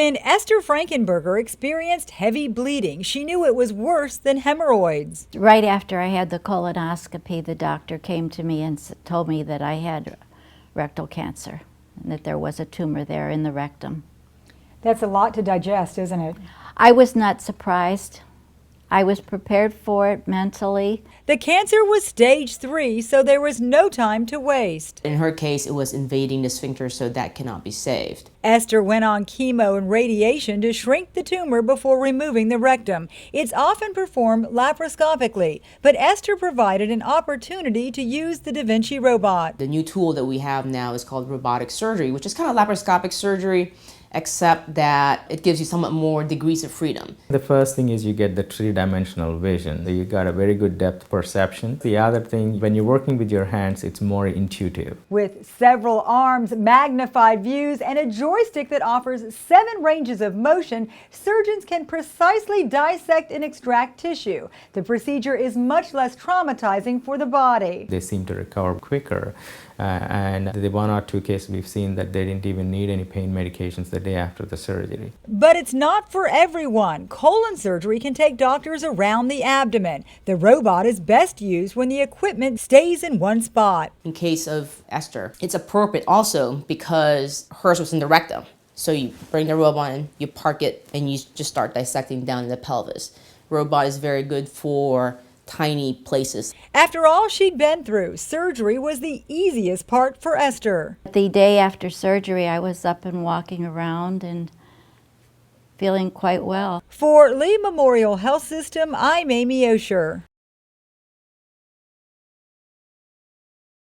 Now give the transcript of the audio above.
When Esther Frankenberger experienced heavy bleeding, she knew it was worse than hemorrhoids. Right after I had the colonoscopy, the doctor came to me and told me that I had rectal cancer and that there was a tumor there in the rectum. That's a lot to digest, isn't it? I was not surprised. I was prepared for it mentally. The cancer was stage 3, so there was no time to waste. In her case, it was invading the sphincter, so that cannot be saved. Esther went on chemo and radiation to shrink the tumor before removing the rectum. It's often performed laparoscopically, but Esther provided an opportunity to use the daVinci robot. The new tool that we have now is called robotic surgery, which is kind of laparoscopic surgery, except that it gives you somewhat more degrees of freedom. The first thing is you get the three-dimensional vision. You got a very good depth perception. The other thing, when you're working with your hands, it's more intuitive. With several arms, magnified views, and a joystick that offers 7 ranges of motion, surgeons can precisely dissect and extract tissue. The procedure is much less traumatizing for the body. They seem to recover quicker, and the 1 or 2 cases we've seen that they didn't even need any pain medications the day after the surgery. But it's not for everyone. Colon surgery can take doctors around the abdomen. The robot is best used when the equipment stays in one spot. In case of Esther, it's appropriate also because hers was in the rectum. So you bring the robot in, you park it, and you just start dissecting down in the pelvis. Robot is very good for tiny places. After all she'd been through, surgery was the easiest part for Esther. The day after surgery, I was up and walking around and feeling quite well. For Lee Memorial Health System, I'm Amy Osher.